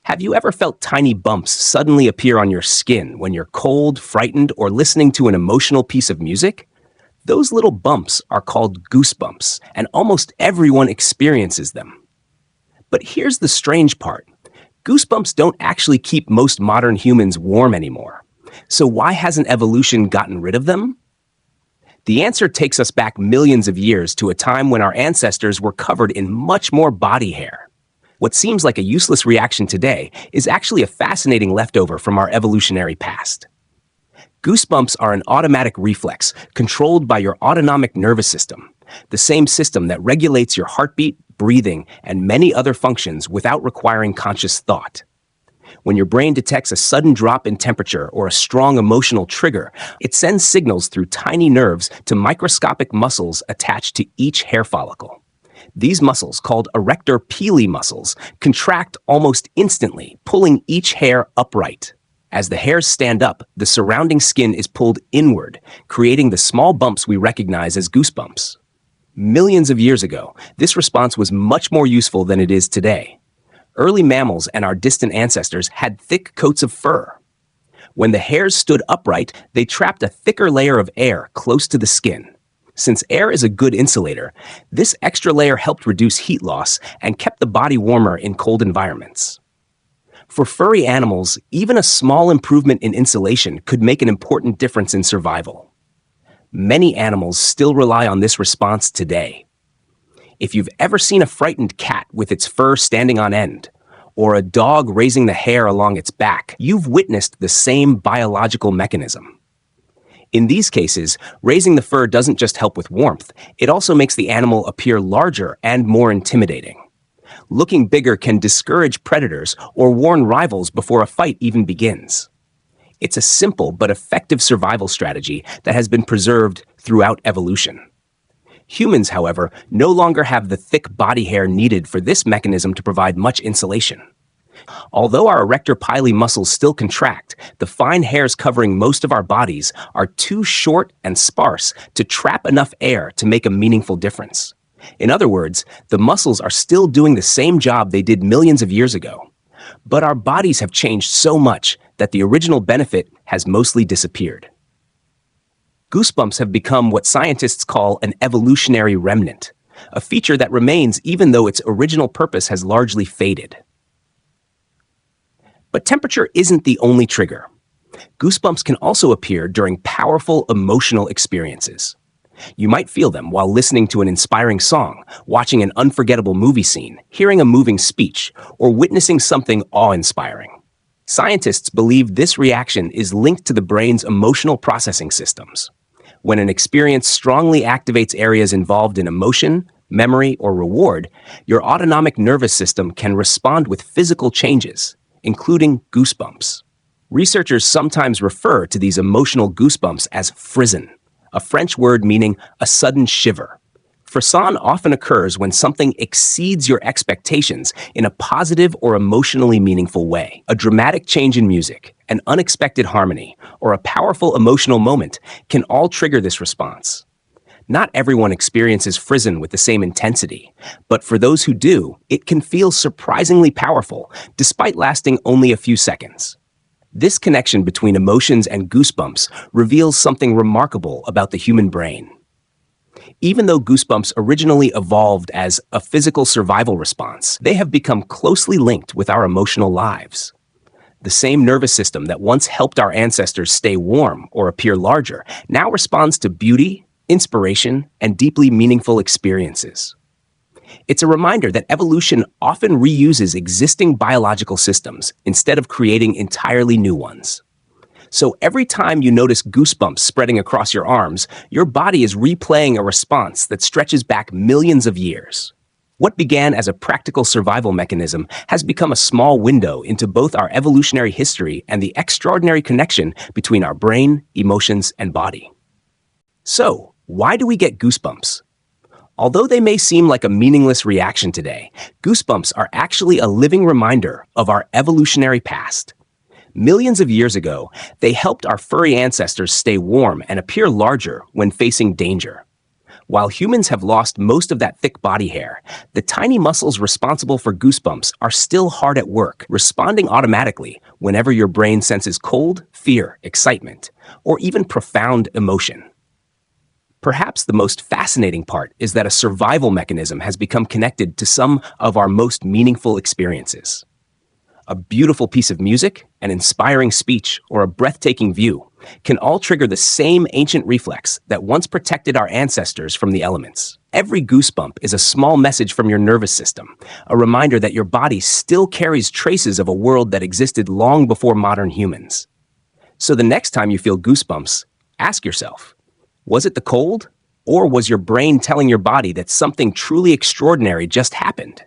Have you ever felt tiny bumps suddenly appear on your skin when you're cold, frightened, or listening to an emotional piece of music? Those little bumps are called goosebumps, and almost everyone experiences them. But here's the strange part. Goosebumps don't actually keep most modern humans warm anymore. So why hasn't evolution gotten rid of them? The answer takes us back millions of years to a time when our ancestors were covered in much more body hair. What seems like a useless reaction today is actually a fascinating leftover from our evolutionary past. Goosebumps are an automatic reflex controlled by your autonomic nervous system, the same system that regulates your heartbeat, breathing, and many other functions without requiring conscious thought. When your brain detects a sudden drop in temperature or a strong emotional trigger, it sends signals through tiny nerves to microscopic muscles attached to each hair follicle. These muscles, called arrector pili muscles, contract almost instantly, pulling each hair upright. As the hairs stand up, the surrounding skin is pulled inward, creating the small bumps we recognize as goosebumps. Millions of years ago, this response was much more useful than it is today. Early mammals and our distant ancestors had thick coats of fur. When the hairs stood upright, they trapped a thicker layer of air close to the skin. Since air is a good insulator, this extra layer helped reduce heat loss and kept the body warmer in cold environments. For furry animals, even a small improvement in insulation could make an important difference in survival. Many animals still rely on this response today. If you've ever seen a frightened cat with its fur standing on end, or a dog raising the hair along its back, you've witnessed the same biological mechanism. In these cases, raising the fur doesn't just help with warmth, it also makes the animal appear larger and more intimidating. Looking bigger can discourage predators or warn rivals before a fight even begins. It's a simple but effective survival strategy that has been preserved throughout evolution. Humans, however, no longer have the thick body hair needed for this mechanism to provide much insulation. Although our arrector pili muscles still contract, the fine hairs covering most of our bodies are too short and sparse to trap enough air to make a meaningful difference. In other words, the muscles are still doing the same job they did millions of years ago. But our bodies have changed so much that the original benefit has mostly disappeared. Goosebumps have become what scientists call an evolutionary remnant, a feature that remains even though its original purpose has largely faded. But temperature isn't the only trigger. Goosebumps can also appear during powerful emotional experiences. You might feel them while listening to an inspiring song, watching an unforgettable movie scene, hearing a moving speech, or witnessing something awe-inspiring. Scientists believe this reaction is linked to the brain's emotional processing systems. When an experience strongly activates areas involved in emotion, memory, or reward, your autonomic nervous system can respond with physical changes, including goosebumps. Researchers sometimes refer to these emotional goosebumps as frisson, a French word meaning a sudden shiver. Frisson often occurs when something exceeds your expectations in a positive or emotionally meaningful way. A dramatic change in music, an unexpected harmony, or a powerful emotional moment can all trigger this response. Not everyone experiences frisson with the same intensity, but for those who do, it can feel surprisingly powerful, despite lasting only a few seconds. This connection between emotions and goosebumps reveals something remarkable about the human brain. Even though goosebumps originally evolved as a physical survival response, they have become closely linked with our emotional lives. The same nervous system that once helped our ancestors stay warm or appear larger now responds to beauty, inspiration, and deeply meaningful experiences. It's a reminder that evolution often reuses existing biological systems instead of creating entirely new ones. So every time you notice goosebumps spreading across your arms, your body is replaying a response that stretches back millions of years. What began as a practical survival mechanism has become a small window into both our evolutionary history and the extraordinary connection between our brain, emotions, and body. So, why do we get goosebumps? Although they may seem like a meaningless reaction today, goosebumps are actually a living reminder of our evolutionary past. Millions of years ago, they helped our furry ancestors stay warm and appear larger when facing danger. While humans have lost most of that thick body hair, the tiny muscles responsible for goosebumps are still hard at work, responding automatically whenever your brain senses cold, fear, excitement, or even profound emotion. Perhaps the most fascinating part is that a survival mechanism has become connected to some of our most meaningful experiences. A beautiful piece of music, an inspiring speech, or a breathtaking view can all trigger the same ancient reflex that once protected our ancestors from the elements. Every goosebump is a small message from your nervous system, a reminder that your body still carries traces of a world that existed long before modern humans. So the next time you feel goosebumps, ask yourself, was it the cold? Or was your brain telling your body that something truly extraordinary just happened?